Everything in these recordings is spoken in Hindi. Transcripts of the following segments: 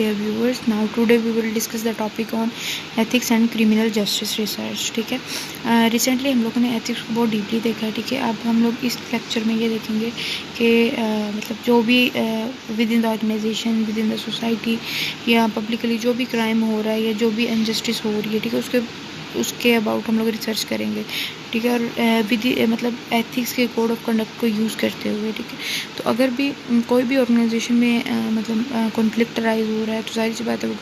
dear viewers, now today we will discuss the topic on ethics and criminal justice research. ठीक है, रिसेंटली हम लोगों ने एथिक्स को बहुत डीपली देखा है. ठीक है, अब हम लोग इस लेक्चर में ये देखेंगे कि मतलब जो भी within the organisation, within the society या पब्लिकली जो भी क्राइम हो रहा है या जो भी इनजस्टिस हो रही है, ठीक है, उसके अबाउट हम लोग रिसर्च करेंगे. ठीक है, और विद मतलब एथिक्स के कोड ऑफ कंडक्ट को यूज़ करते हुए. ठीक है, तो अगर भी कोई भी ऑर्गेनाइजेशन में मतलब कॉन्फ्लिक्ट राइज हो रहा है तो जाहिर सी बात है वो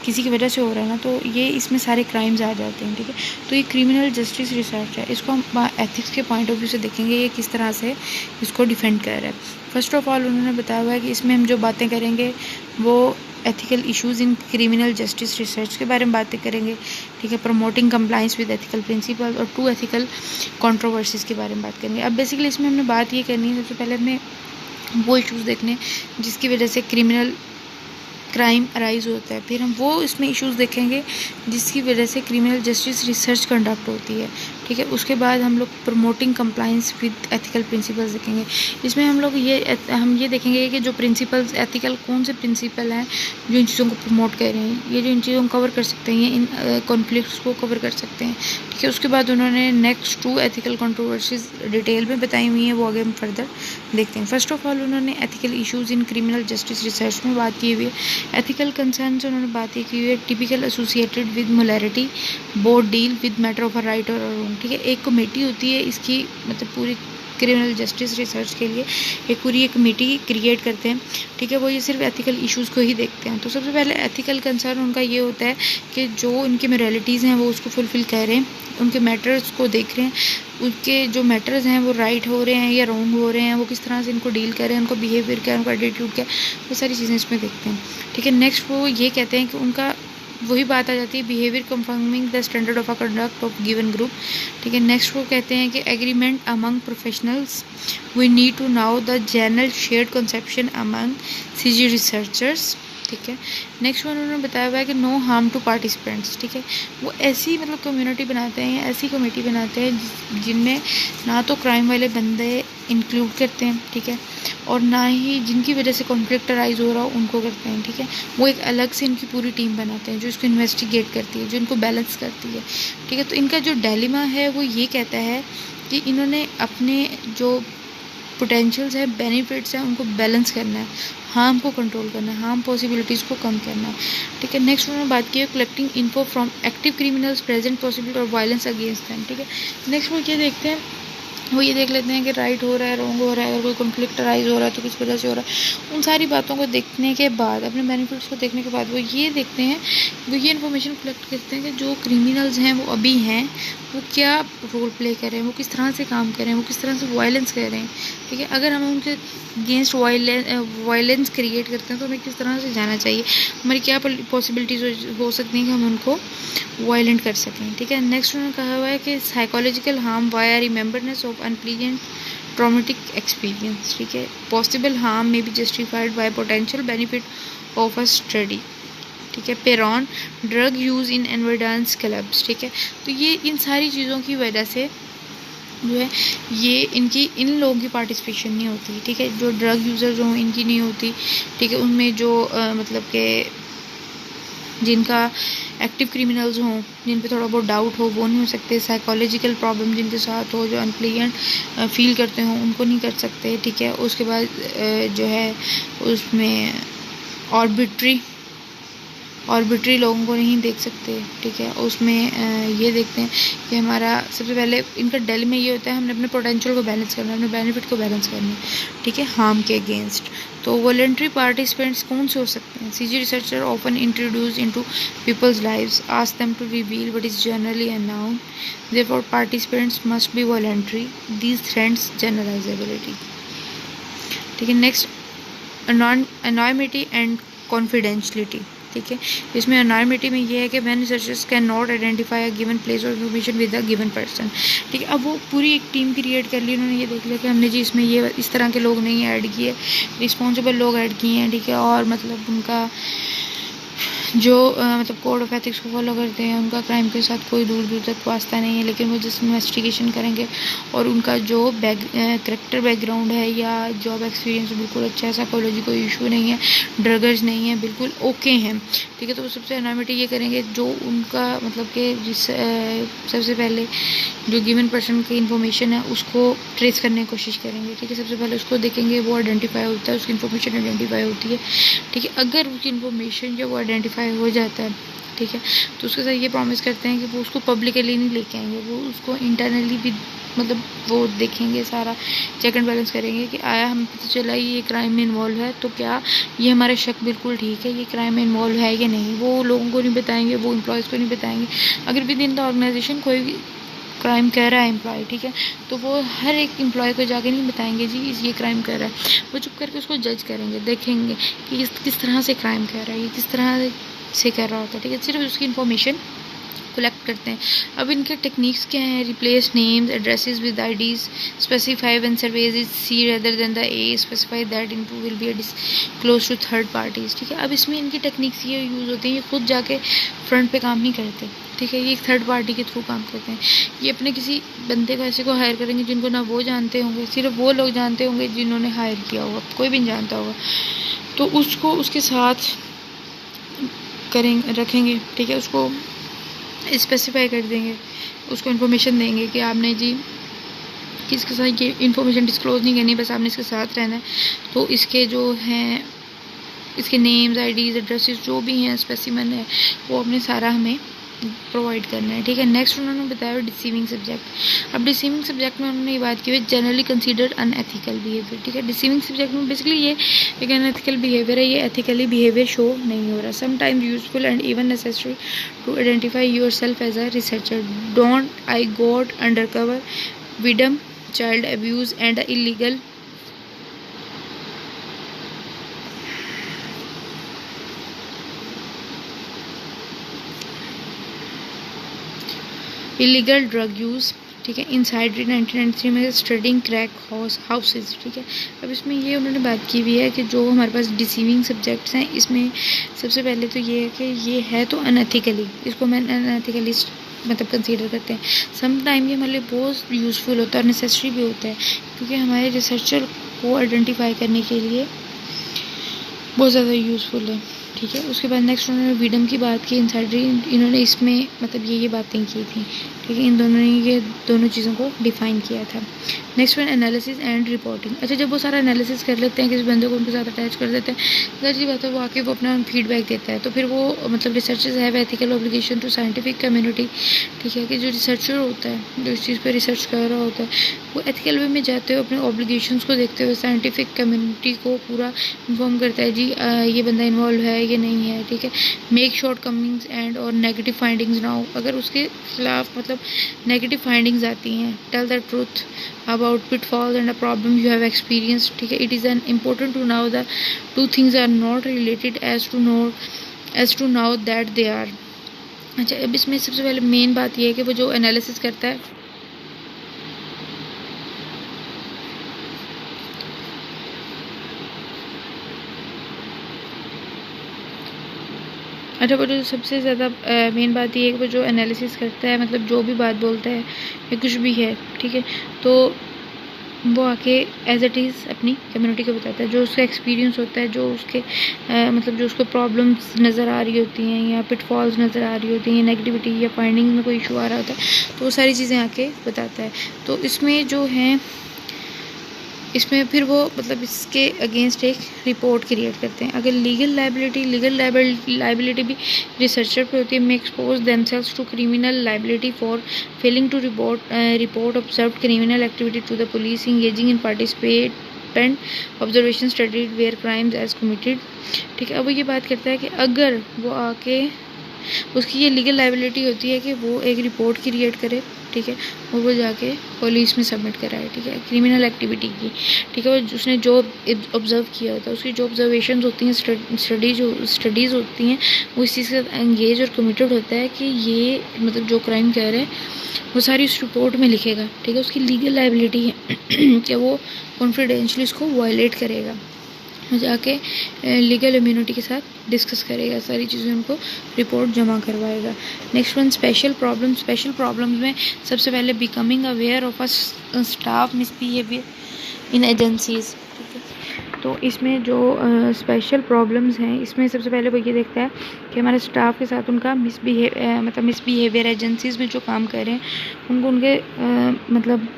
किसी की वजह से हो रहा है ना, तो ये इसमें सारे क्राइम्स आ जाते हैं. ठीक है, तो ये क्रिमिनल जस्टिस रिसर्च है, इसको हम एथिक्स के पॉइंट ऑफ व्यू से देखेंगे ये किस तरह से इसको डिफेंड कर रहा है. फर्स्ट ऑफ ऑल उन्होंने बताया हुआ है कि इसमें हम जो बातें करेंगे वो ethical issues in criminal justice research के बारे में बातें करेंगे. ठीक है, promoting compliance with ethical principle और 2 एथिकल कंट्रोवर्सीज़ के बारे में बात करेंगे. अब बेसिकली इसमें हमने बात ये करनी है, सबसे पहले हमें वो इश्यूज़ देखने जिसकी वजह से क्रिमिनल क्राइम अराइज होता है. फिर हम वो इसमें इश्यूज़ देखेंगे जिसकी वजह से क्रिमिनल जस्टिस रिसर्च कंडक्ट होती है. ठीक है, उसके बाद हम लोग promoting compliance with ethical principles देखेंगे. इसमें हम लोग ये देखेंगे कि जो प्रिंसिपल्स एथिकल कौन से प्रिंसिपल हैं जो इन चीज़ों को प्रमोट कर रहे हैं, ये जो इन चीज़ों को कवर कर सकते हैं, इन कॉन्फ्लिक्ट्स को कवर कर सकते हैं. ठीक है, उसके बाद उन्होंने नेक्स्ट 2 एथिकल कंट्रोवर्सीज डिटेल में बताई हुई हैं, वो आगे हम फर्दर देखते हैं. फर्स्ट ऑफ ऑल उन्होंने ethical issues in criminal justice research में बात की हुई है. एथिकल कंसर्न से उन्होंने बात की हुई है typical associated with molarity board deal with matter of a right और रॉन्ग. ठीक है, एक कमेटी होती है इसकी मतलब पूरी क्रिमिनल जस्टिस रिसर्च के लिए एक कमेटी क्रिएट करते हैं. ठीक है, वो ये सिर्फ एथिकल इश्यूज़ को ही देखते हैं. तो सबसे पहले एथिकल कंसर्न उनका ये होता है कि जो उनके मोरालिटीज़ हैं वो उसको फुलफ़िल कर रहे हैं, उनके मैटर्स को देख रहे हैं, उनके जो मैटर्स हैं वो राइट हो रहे हैं या रॉन्ग हो रहे हैं, वो किस तरह से इनको डील कर रहे हैं, उनका बिहेवियर क्या है, उनका एटीट्यूड क्या है, वो सारी चीज़ें इसमें देखते हैं. ठीक है, नेक्स्ट वो ये कहते हैं कि उनका वही बात आ जाती है behaviour conforming the standard of a conduct of given group. ठीक है, नेक्स्ट वो कहते हैं कि agreement among professionals we need to now the general shared conception among CG researchers. ठीक है, नेक्स्ट वन उन्होंने बताया हुआ है कि नो हार्म टू पार्टिसिपेंट्स. ठीक है, वो ऐसी मतलब कम्युनिटी बनाते हैं या ऐसी कमेटी बनाते हैं जिनमें ना तो क्राइम वाले बंदे इंक्लूड करते हैं. ठीक है, और ना ही जिनकी वजह से कॉन्फ्लिक्ट राइज हो रहा हो उनको करते हैं. ठीक है, वो एक अलग से इनकी पूरी टीम बनाते हैं जो इसको इन्वेस्टिगेट करती है, जो इनको बैलेंस करती है. ठीक है, तो इनका जो डायलेमा है वो ये कहता है कि इन्होंने अपने जो पोटेंशियल्स है, बेनिफिट्स हैं, उनको बैलेंस करना है, हार्म को कंट्रोल करना है, हार्म पॉसिबिलिटीज़ को कम करना है. ठीक है, नेक्स्ट उन्होंने बात की है collecting info from active criminals present possibility और वायलेंस अगेंस्ट देम. ठीक है, नेक्स्ट वो ये देख लेते हैं कि राइट हो रहा है, रॉन्ग हो रहा है, अगर कोई कॉन्फ्लिक्ट राइज हो रहा है तो किस वजह से हो रहा है. उन सारी बातों को देखने के बाद, अपने बेनिफिट्स को देखने के बाद वो ये देखते हैं, वो ये इन्फॉर्मेशन कलेक्ट करते हैं कि जो क्रिमिनल्स हैं वो अभी हैं वो क्या रोल प्ले कर रहे हैं, वो किस तरह से काम कर रहे हैं, वो किस तरह से वायलेंस कर रहे हैं. ठीक है, अगर हम उनके अगेंस्ट वायलेंस क्रिएट करते हैं तो हमें किस तरह से जाना चाहिए, हमारी क्या पॉसिबिलिटीज़ हो सकती हैं कि हम उनको वायलेंट कर सकें. ठीक है, नेक्स्ट उन्होंने कहा हुआ है कि psychological harm via remembrance of unpleasant traumatic experience. ठीक है, possible harm may be justified by potential benefit of a study. ठीक है, पेरॉन ड्रग यूज़ इन एनवर्डेंस क्लब्स. ठीक है, तो ये इन सारी चीज़ों की वजह से जो है ये इन लोगों की पार्टिसिपेशन नहीं होती. ठीक है, जो ड्रग यूज़र्स हों इनकी नहीं होती. ठीक है, उनमें जो मतलब के जिनका एक्टिव क्रिमिनल्स हों, जिन पे थोड़ा बहुत डाउट हो, वो नहीं हो सकते. साइकोलॉजिकल प्रॉब्लम जिनके साथ हो, जो अनप्लीजेंट फील करते हों, उनको नहीं कर सकते. ठीक है, उसके बाद जो है उसमें ऑर्बिट्री लोगों को नहीं देख सकते. ठीक है, उसमें ये देखते हैं कि हमारा सबसे पहले इनका डेल में ये होता है हमने अपने पोटेंशियल को बैलेंस करना है, अपने बेनिफिट को बैलेंस करना है. ठीक है, हार्म के अगेंस्ट. तो वॉलंटरी पार्टिसिपेंट्स कौन से हो सकते हैं? CG researcher often introduce into people's lives, ask them to reveal what is generally unknown, therefore participants must be voluntary, these threats generalisability. ठीक है, नेक्स्ट एनॉनिमिटी एंड कॉन्फिडेंशियलिटी. ठीक है, इसमें एनॉनिमिटी में ये है कि when researchers can not identify a given place और information with a given person. ठीक है, अब वो पूरी एक टीम क्रिएट कर ली, उन्होंने ये देख लिया कि हमने जी इसमें ये इस तरह के लोग नहीं ऐड किए, रिस्पॉन्सिबल लोग ऐड किए हैं. ठीक है, और मतलब उनका जो मतलब कोड ऑफ एथिक्स को फॉलो करते हैं उनका क्राइम के साथ कोई दूर दूर तक वास्ता नहीं है, लेकिन वो जस्ट इन्वेस्टिगेशन करेंगे और उनका जो करेक्टर बैकग्राउंड है या जॉब एक्सपीरियंस बिल्कुल अच्छा है, साइकोलॉजी कोई इशू नहीं है, ड्रगर्स नहीं है, बिल्कुल ओके हैं, ठीक है। तो वो सबसे एनामिटी ये करेंगे जो उनका मतलब कि जिस सबसे पहले जो गिवन पर्सन की इन्फॉर्मेशन है उसको ट्रेस करने की कोशिश करेंगे, ठीक है। सबसे पहले उसको देखेंगे, वो आइडेंटिफाई होता है, उसकी इन्फॉर्मेशन आइडेंटिफाई होती है, ठीक है। अगर उसकी इन्फॉर्मेशन जब वो आइडेंटिफाई हो जाता है, ठीक है, तो उसके साथ ये प्रॉमिस करते हैं कि वो उसको पब्लिकली नहीं लेके आएंगे, वो उसको इंटरनली भी मतलब वो देखेंगे, सारा चेक एंड बैलेंस करेंगे कि आया हमें पता चला ये क्राइम में इन्वॉल्व है, तो क्या ये हमारा शक बिल्कुल ठीक है, ये क्राइम में इन्वॉल्व है या नहीं। वो लोगों को नहीं बताएंगे, वो एम्प्लॉयज़ को नहीं बताएंगे। अगर विद इन द ऑर्गेनाइजेशन कोई क्राइम कर रहा है एम्प्लॉय, ठीक है, तो वो हर एक एम्प्लॉय को जाके नहीं बताएंगे जी ये क्राइम कर रहा है, वो चुप करके उसको जज करेंगे, देखेंगे कि किस तरह से क्राइम कर रहा है, ये किस तरह से कर रहा होता है, ठीक है। सिर्फ उसकी इन्फॉर्मेशन कलेक्ट करते हैं। अब इनके टेक्निक्स क्या हैं? Replace names addresses with IDs, specify when surveys is see rather than the A, specify that into will be close to third parties, ठीक है। अब इसमें इनकी टेक्निक्स ये यूज़ होती हैं, ये खुद जाके फ्रंट पे काम नहीं करते, ठीक है, ये एक थर्ड पार्टी के थ्रू काम करते हैं। ये अपने किसी बंदे को ऐसे को हायर करेंगे जिनको ना वो जानते होंगे, सिर्फ वो लोग जानते होंगे जिन्होंने हायर किया होगा, कोई भी नहीं जानता होगा, तो उसको उसके साथ रखेंगे, ठीक है। उसको स्पेसिफाई कर देंगे, उसको इन्फॉर्मेशन देंगे कि आपने जी किसके साथ ये इन्फॉर्मेशन डिस्क्लोज़ नहीं करनी, बस आपने इसके साथ रहना है। तो इसके जो हैं इसके नेम्स, आईडीज़, एड्रेसेस जो भी हैं, स्पेसिमन है, वो अपने सारा हमें प्रोवाइड करना है, ठीक है। नेक्स्ट उन्होंने बताया डिसीविंग सब्जेक्ट। अब डिसीविंग सब्जेक्ट में उन्होंने ये बात की है जनरली कंसीडर्ड अनएथिकल बिहेवियर, ठीक है। डिसीविंग सब्जेक्ट में बेसिकली ये एक अनएथिकल बिहेवियर है, ये एथिकली बिहेवियर शो नहीं हो रहा। Sometimes useful and even necessary to identify yourself as a researcher. Don't I got undercover, विडम, child abuse and illegal illegal drug use, ठीक है। इनसाइडरी 1993 में स्टडिंग क्रैक हाउसेज, ठीक है। अब इसमें ये उन्होंने बात की हुई है कि जो हमारे पास डिसीविंग सब्जेक्ट्स हैं, इसमें सबसे पहले तो ये है कि ये है तो अनएथिकली, इसको मैं अनएथिकली मतलब कंसीडर करते हैं। सम टाइम ये हमारे लिए बहुत यूज़फुल होता है और नेसेसरी भी होता है, क्योंकि हमारे रिसर्चर को आइडेंटिफाई करने के लिए बहुत ज़्यादा यूज़फुल है, ठीक है। उसके बाद नेक्स्ट उन्होंने विडम की बात की, इनसाइडरी, इन्होंने इसमें मतलब ये बातें की थी, ठीक है। इन दोनों ने ये दोनों चीज़ों को डिफ़ाइन किया था। Next one analysis and reporting. अच्छा, जब वो सारा एनालिसिस कर लेते हैं, किसी बंदे को उनके साथ अटैच कर देते हैं, जाहिर सी बात है वो आके वो अपना फीडबैक देता है, तो फिर वो मतलब researchers have ethical obligation to scientific community, ठीक है, कि जो रिसर्चर होता है, जो इस चीज़ पर रिसर्च कर रहा होता है, वो एथिकल वे में जाते हुए अपने ऑब्लिगेशंस को देखते हुए साइंटिफिक कम्युनिटी को पूरा इन्फॉर्म करता है, जी ये बंदा इन्वॉल्व है, ये नहीं है, ठीक है। मेक शॉर्ट कमिंग्स एंड और नेगेटिव फाइंडिंग्स नाउ, अगर उसके खिलाफ मतलब नेगेटिव फाइंडिंग्स आती हैं, tell the truth about pitfalls and a problem you have experienced, ठीक है। It is an important to know the two things are not related as to know that they are। अच्छा, अब इसमें सबसे पहले मेन बात यह है कि वो जो एनालिसिस करता है, अच्छा, वो जो सबसे ज़्यादा मेन बात ये है कि वो जो एनालिसिस करता है, मतलब जो भी बात बोलता है या कुछ भी है, ठीक है, तो वो आके एज इट इज़ अपनी कम्युनिटी को बताता है, जो उसका एक्सपीरियंस होता है, जो उसके मतलब जो उसको प्रॉब्लम्स नज़र आ रही होती हैं या पिटफॉल्स नज़र आ रही होती हैं, नेगेटिविटी या फाइंडिंग में कोई इशू आ रहा होता है, तो वो सारी चीज़ें आके बताता है। तो इसमें जो है, इसमें फिर वो मतलब इसके अगेंस्ट एक रिपोर्ट क्रिएट करते हैं। अगर लीगल लाइबिलिटी भी रिसर्चर पे होती है, may expose themselves to criminal liability for failing to report observe criminal activity to the police, engaging in participant observation studied where crimes as committed, ठीक है। अब वो ये बात करता है कि अगर वो आके उसकी ये लीगल लाइबिलिटी होती है कि वो एक रिपोर्ट क्रिएट करे, ठीक है, और वो जाके पुलिस में सबमिट कराए, ठीक है, क्रिमिनल एक्टिविटी की, ठीक है। उसने जो ऑब्ज़र्व किया होता है, उसकी जो ऑब्जर्वेशंस होती हैं, स्टडीज़ होती हैं, वो इस चीज़ के साथ एंगेज और कमिटेड होता है कि ये मतलब जो क्राइम कर रहा है वो सारी उस रिपोर्ट में लिखेगा, ठीक है। उसकी लीगल लाइबिलिटी है कि वो कॉन्फिडेंशियली उसको वायलेट करेगा, जाके लीगल इम्यूनिटी के साथ डिस्कस करेगा, सारी चीज़ें उनको रिपोर्ट जमा करवाएगा। Next one special problem. Special problems में सबसे पहले becoming aware of a staff misbehaviour in agencies. ठीक है, तो इसमें जो स्पेशल प्रॉब्लम्स हैं, इसमें सबसे पहले वो ये देखता है कि हमारे स्टाफ के साथ उनका मिसबिहेवियर एजेंसीज में जो काम कर रहे हैं उनको उनके मतलब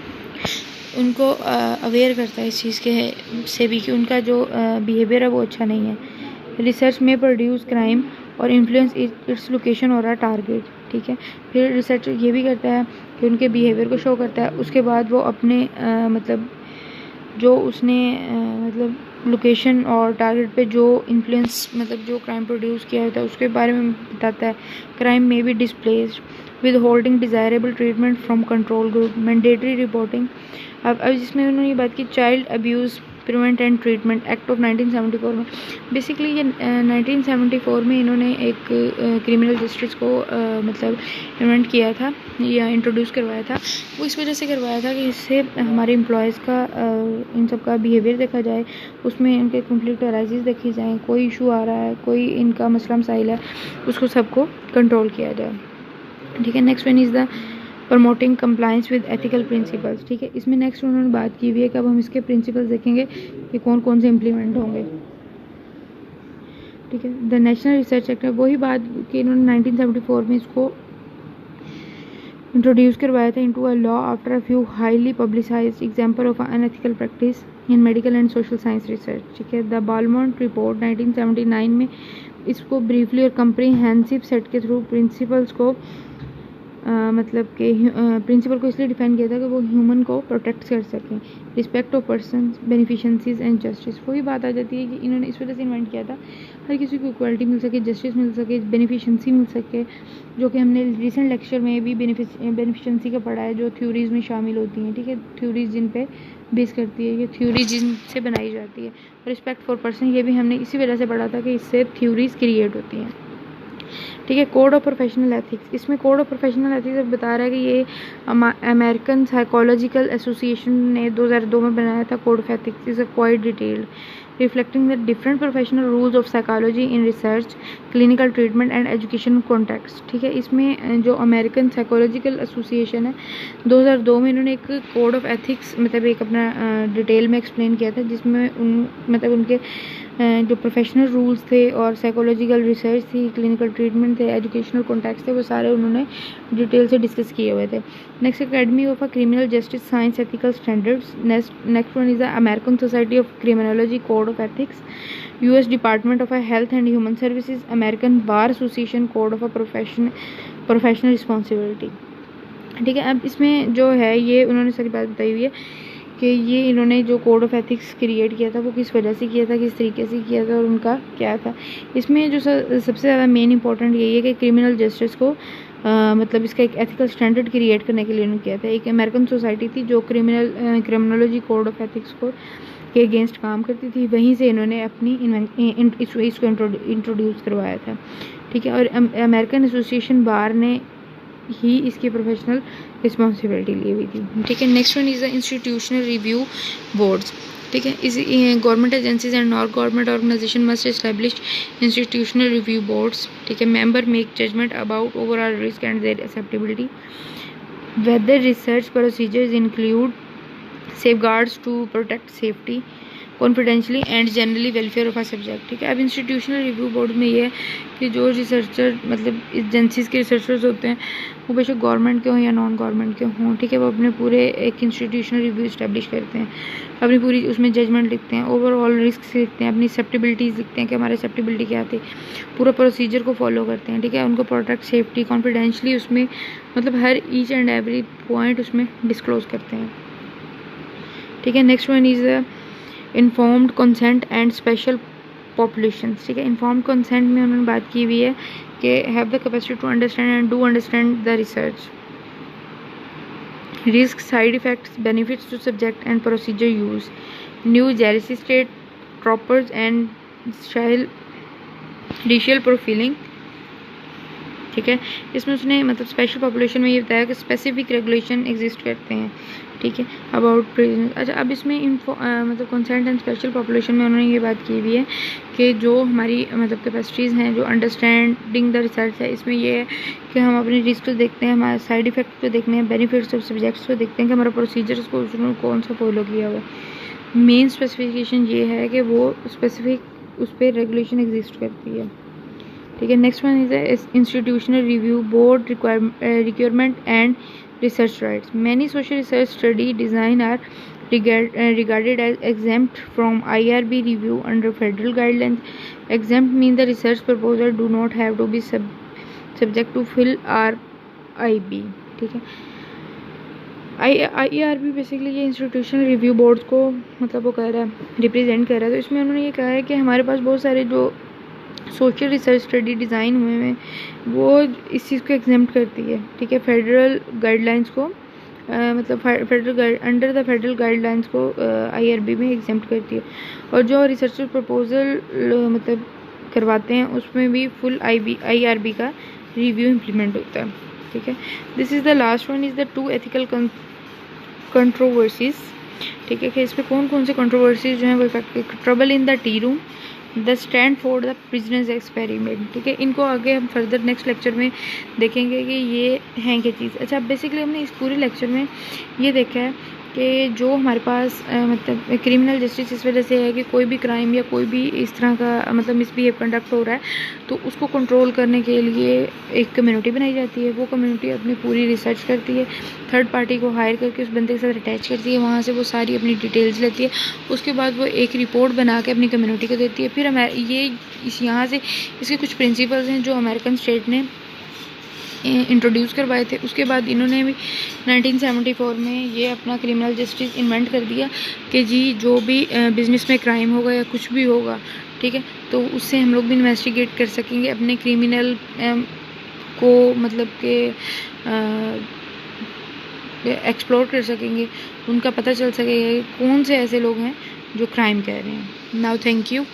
उनको अवेयर करता है इस चीज़ के से भी कि उनका जो बिहेवियर है वो अच्छा नहीं है। रिसर्च में प्रोड्यूस क्राइम और इन्फ्लुएंस इट्स लोकेशन और टारगेट। ठीक है, फिर रिसर्च ये भी करता है कि उनके बिहेवियर को शो करता है, उसके बाद वो अपने मतलब जो उसने मतलब लोकेशन और टारगेट पे जो इन्फ्लुएंस मतलब जो क्राइम प्रोड्यूस किया होता है उसके बारे में बताता है। क्राइम में भी displaced with holding desirable treatment from control group, mandatory reporting. अब जिसमें उन्होंने ये बात की child abuse prevent and treatment act of 1974 में। बेसिकली ये 1974 में इन्होंने एक क्रिमिनल जस्टिस को मतलब इन्वेंट किया था या इंट्रोड्यूस करवाया था। वो इस वजह से करवाया था कि इससे हमारे एम्प्लॉयज़ का इन सब का बिहेवियर देखा जाए, उसमें इनके कॉन्फ्लिक्ट अराइजेस देखी जाएँ, कोई इशू आ रहा है, कोई इनका मसला मसाइल है, उसको सबको कंट्रोल किया जाए। ठीक है, next one is the promoting compliance with ethical principles. ठीक है, इसमें नेक्स्ट उन्होंने बात की हुई है कि अब हम इसके प्रिंसिपल्स देखेंगे कि कौन कौन से इम्प्लीमेंट होंगे। ठीक है, द नेशनल रिसर्च एक्ट, वही बात कि इन्होंने 1974 में इसको इंट्रोड्यूस करवाया था into a law after a few highly publicised example of unethical practice in medical and social science research. ठीक है, द बालमोंट रिपोर्ट 1979 में इसको ब्रीफली और कंप्रीहेंसिव सेट के थ्रू प्रिंसिपल्स को मतलब कि प्रिंसिपल को इसलिए डिफाइन किया था कि वो ह्यूमन को प्रोटेक्ट कर सकें, respect of persons, beneficences and justice. वही बात आ जाती है कि इन्होंने इस वजह से इन्वेंट किया था हर किसी को इक्वालिटी मिल सके, जस्टिस मिल सके, बेनिफिशेंसी मिल सके, जो कि हमने रिसेंट लेक्चर में भी बेनिफिशेंसी का पढ़ा है, जो थ्योरीज़ में शामिल होती हैं। ठीक है, थ्योरीज जिन पे बेस करती है, ये थ्योरी जिनसे बनाई जाती है। रिस्पेक्ट फॉर पर्सन, ये भी हमने इसी वजह से पढ़ा था कि इससे थ्योरीज क्रिएट होती हैं। ठीक है, कोड ऑफ प्रोफेशनल एथिक्स। इसमें कोड ऑफ प्रोफेशनल एथिक्स बता रहा है कि ये अमेरिकन साइकोलॉजिकल एसोसिएशन ने 2002 में बनाया था। Code of ethics is a quite detailed reflecting the different professional rules of psychology in research, clinical treatment and education context. ठीक है, इसमें जो अमेरिकन साइकोलॉजिकल एसोसिएशन है 2002 में इन्होंने एक कोड ऑफ एथिक्स मतलब एक अपना डिटेल में एक्सप्लेन किया था, जिसमें मतलब उनके जो प्रोफेशनल रूल्स थे और साइकोलॉजिकल रिसर्च थी, क्लिनिकल ट्रीटमेंट थे, एजुकेशनल कॉन्टेक्स्ट थे, वो सारे उन्होंने डिटेल से डिस्कस किए हुए थे। Next, academy of a criminal justice science ethical standards. Next one is the American society of criminology code of ethics, US department of health and human services, American bar association code of a professional responsibility. ठीक है, अब इसमें जो है ये उन्होंने सारी बात बताई हुई है कि ये इन्होंने जो कोड ऑफ एथिक्स क्रिएट किया था वो किस वजह से किया था, किस तरीके से किया था और उनका क्या था। इसमें जो सबसे ज़्यादा मेन इंपॉर्टेंट यही है कि क्रिमिनल जस्टिस को मतलब इसका एक एथिकल स्टैंडर्ड क्रिएट करने के लिए उन्होंने किया था। एक अमेरिकन सोसाइटी थी जो क्रिमिनोलॉजी कोड ऑफ एथिक्स को के अगेंस्ट काम करती थी, वहीं से इन्होंने अपनी इसको इंट्रोड्यूस करवाया था। ठीक है, और अमेरिकन एसोसिएशन बार ने ही इसकी प्रोफेशनल रिस्पॉन्सिबिलिटी ली हुई थी। ठीक है, next one is the institutional review boards. ठीक है, इस government agencies and non government organisation must establish institutional review boards. ठीक है, member make judgement about overall risk and their acceptability, whether research procedures include safeguards to protect safety, confidentially and generally welfare of a subject। ठीक है, अब इंस्टीट्यूशनल रिव्यू बोर्ड में ये है कि जो रिसर्चर मतलब एजेंसीज के रिसर्चर्स होते हैं वो बेशक गवर्नमेंट के हों या नॉन गवर्नमेंट के हों, ठीक है, वो अपने पूरे एक इंस्टीट्यूशनल रिव्यू इस्टेब्लिश करते हैं, अपनी पूरी उसमें जजमेंट लिखते हैं, ओवरऑल रिस्क लिखते हैं, अपनी एक्सेप्टेबिलिटीज़ लिखते हैं कि हमारे एक्सेप्टेबिलिटी क्या थी, पूरा प्रोसीजर को फॉलो करते हैं। ठीक है, उनको प्रोटेक्ट सेफ्टी कॉन्फिडेंशली उसमें मतलब हर ईच एंड एवरी पॉइंट उसमें डिस्क्लोज करते हैं। ठीक है, next one is informed consent and special populations. ठीक है, इन्फॉर्म्ड कंसेंट में उन्होंने बात की हुई है कि have the capacity to understand and do understand the research, risk, side effects, benefits to subject and procedure use, New Jersey state troopers and racial profiling, ठीक है। इसमें उसने मतलब स्पेशल पॉपुलेशन में ये बताया कि स्पेसिफिक रेगुलेशन एग्जिस्ट करते हैं, ठीक है, अबाउट प्रिजनर्स। अच्छा, अब इसमें मतलब कंसर्न एंड स्पेशल पॉपुलेशन में उन्होंने ये बात की हुई है कि जो हमारी मतलब कैपेसिटीज़ हैं, जो अंडरस्टैंडिंग द रिसर्च है, इसमें ये है कि हम अपने रिस्क को देखते हैं, हमारे साइड इफ़ेक्ट को देखते हैं, बेनिफिट्स ऑफ सब्जेक्ट्स को देखते हैं कि हमारा प्रोसीजर्स को उसने कौन सा फॉलो किया हुआ है। मेन स्पेसिफिकेशन ये है कि वो स्पेसिफिक उस पर रेगुलेशन एग्जिस्ट करती है, ठीक है। Next one is institutional review, board requirement and research rights. Many social research study design are regarded as exempt from IRB review under federal guidelines. Exempt means the research proposal do not have to be subject to full RIB, ठीक है। IRB बेसिकली ये इंस्टीट्यूशनल रिव्यू बोर्ड्स को मतलब वो कह रहा है, रिप्रेजेंट कर रहा है। तो इसमें उन्होंने ये कहा है कि हमारे पास बहुत सारे जो सोशल रिसर्च स्टडी डिज़ाइन हुए हैं वो इस चीज़ को एग्जेम्प्ट करती है, ठीक है, फेडरल गाइडलाइंस को मतलब अंडर द फेडरल गाइडलाइंस को IRB में एग्जेम्प्ट करती है। और जो रिसर्चर प्रपोजल मतलब करवाते हैं उसमें भी फुल IRB का रिव्यू इम्प्लीमेंट होता है, ठीक है। This is the last one is the 2 ethical controversies, ठीक है, कि इस पर कौन कौन से कंट्रोवर्सीज जो हैं वो trouble in the T room, the stand for the prisoners experiment, ठीक है। इनको आगे हम फर्दर नेक्स्ट लेक्चर में देखेंगे कि ये हैं क्या चीज़। अच्छा, बेसिकली हमने इस पूरे लेक्चर में ये देखा है कि जो हमारे पास मतलब क्रिमिनल जस्टिस इस वजह से है कि कोई भी क्राइम या कोई भी इस तरह का मतलब मिसबिहेव कंडक्ट हो रहा है तो उसको कंट्रोल करने के लिए एक कम्युनिटी बनाई जाती है। वो कम्युनिटी अपनी पूरी रिसर्च करती है, थर्ड पार्टी को हायर करके उस बंदे के साथ अटैच करती है, वहाँ से वो सारी अपनी डिटेल्स लेती है, उसके बाद वो एक रिपोर्ट बना के अपनी कम्युनिटी को देती है। फिर ये यहाँ से इसके कुछ प्रिंसिपल्स हैं जो अमेरिकन स्टेट ने इंट्रोड्यूस करवाए थे। उसके बाद इन्होंने भी 1974 में ये अपना क्रिमिनल जस्टिस इन्वेंट कर दिया कि जी जो भी बिज़नेस में क्राइम होगा या कुछ भी होगा, ठीक है, तो उससे हम लोग भी इन्वेस्टिगेट कर सकेंगे, अपने क्रिमिनल को मतलब के एक्सप्लोर कर सकेंगे, उनका पता चल सकेगा कौन से ऐसे लोग हैं जो क्राइम कर रहे हैं। Now thank you.